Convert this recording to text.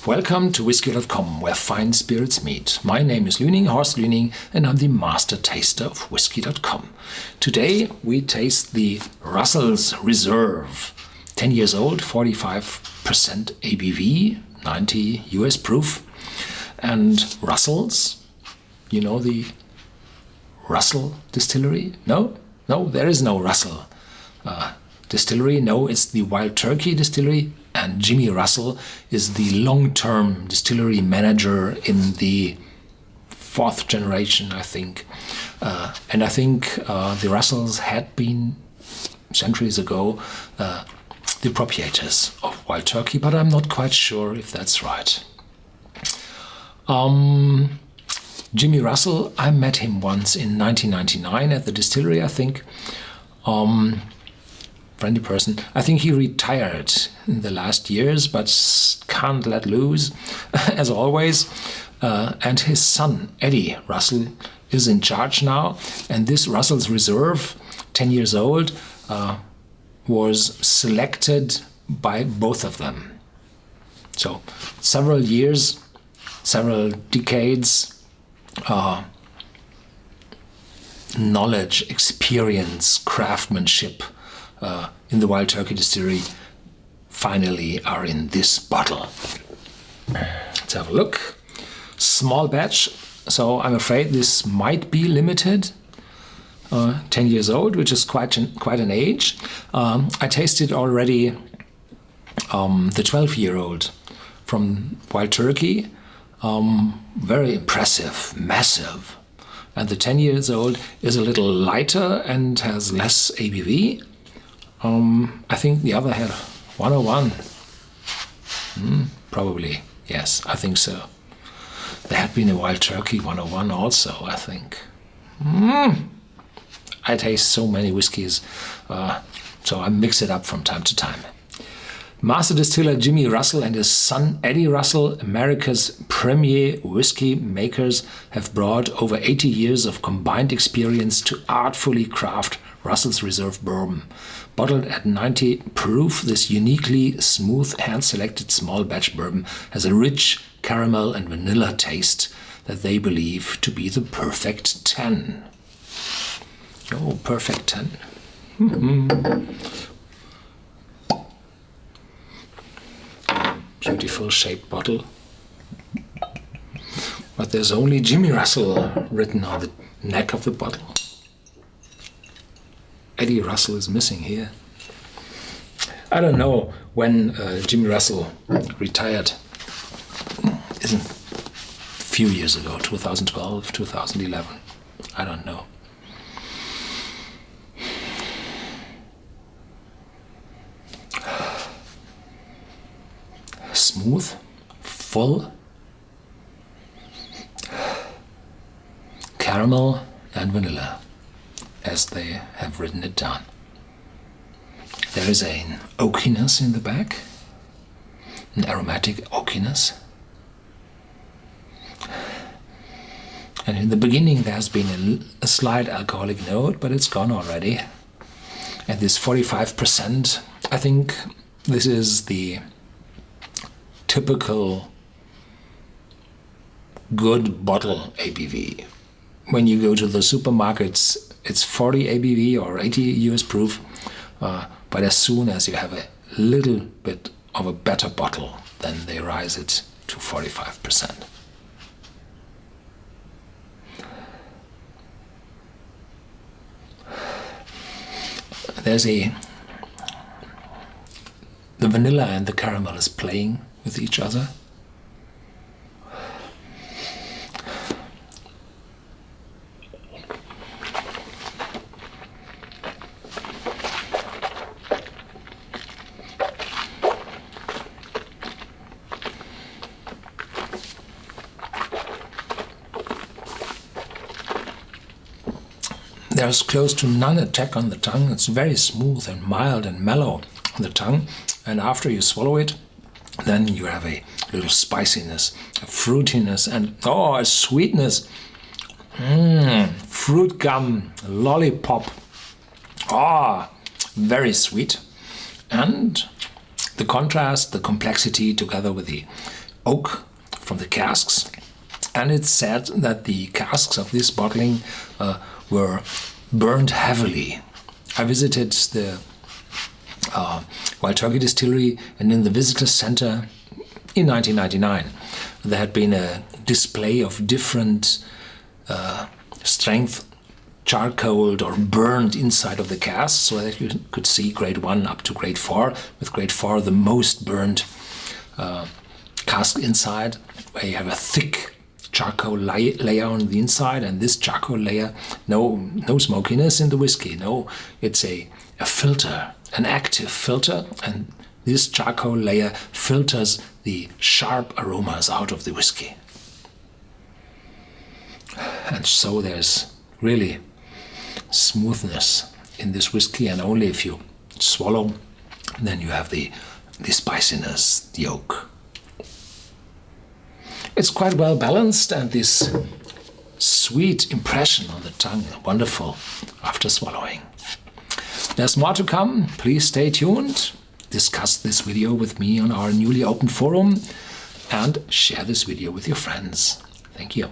Welcome to Whisky.com, where fine spirits meet. My name is Lüning, Horst Lüning, and I'm the master taster of Whisky.com. Today we taste the Russell's Reserve. 10 years old, 45% ABV, 90 US proof. And Russell's, you know the Russell distillery? No, there is no Russell distillery. No, it's the Wild Turkey distillery. And Jimmy Russell is the long-term distillery manager in the fourth generation, I think. And I think the Russells had been, centuries ago, the proprietors of Wild Turkey, but I'm not quite sure if that's right. Jimmy Russell, I met him once in 1999 at the distillery, I think. Friendly person. I think he retired in the last years, but can't let loose, as always. And his son, Eddie Russell, is in charge now. And this Russell's Reserve, 10 years old, was selected by both of them. So several years, several decades, knowledge, experience, craftsmanship in the Wild Turkey distillery finally are in this bottle. Let's have a look. Small batch, so I'm afraid this might be limited. 10 years old, which is quite an age. I tasted already the 12-year-old from Wild Turkey. Very impressive, massive. And the 10 years old is a little lighter and has less ABV. I think the other had 101. Probably, yes, I think so. There had been a Wild Turkey 101 also, I think. I taste so many whiskies, so I mix it up from time to time. Master distiller Jimmy Russell and his son Eddie Russell, America's premier whiskey makers, have brought over 80 years of combined experience to artfully craft Russell's Reserve bourbon. Bottled at 90 proof, this uniquely smooth, hand-selected small batch bourbon has a rich caramel and vanilla taste that they believe to be the perfect 10. Oh, perfect 10. Beautiful shaped bottle. But there's only Jimmy Russell written on the neck of the bottle. Eddie Russell is missing here. I don't know when Jimmy Russell retired. Isn't a few years ago, 2012, 2011. I don't know. Smooth, full, caramel and vanilla, as they have written it down. There is an oakiness in the back, an aromatic oakiness. And in the beginning there's been a slight alcoholic note, but it's gone already. And this 45%, I think this is the typical good bottle ABV. When you go to the supermarkets, it's 40 ABV or 80 US proof, but as soon as you have a little bit of a better bottle, then they rise it to 45%. There's the vanilla and the caramel is playing with each other. There's close to none attack on the tongue. It's very smooth and mild and mellow on the tongue. And after you swallow it, then you have a little spiciness, a fruitiness, and a sweetness. Fruit gum, lollipop. Very sweet. And the contrast, the complexity, together with the oak from the casks. And it's said that the casks of this bottling were burned heavily. I visited the Wild Turkey Distillery, and in the visitor center in 1999 there had been a display of different strength charcoaled or burned inside of the cask, so that you could see grade 1 up to grade 4, with grade 4 the most burned cask inside, where you have a thick charcoal layer on the inside, and this charcoal layer, no smokiness in the whiskey, no, it's a filter, an active filter, and this charcoal layer filters the sharp aromas out of the whiskey. And so there's really smoothness in this whiskey, and only if you swallow, then you have the spiciness, the oak. It's quite well balanced, and this sweet impression on the tongue, wonderful after swallowing. There's more to come. Please stay tuned. Discuss this video with me on our newly opened forum, and share this video with your friends. Thank you.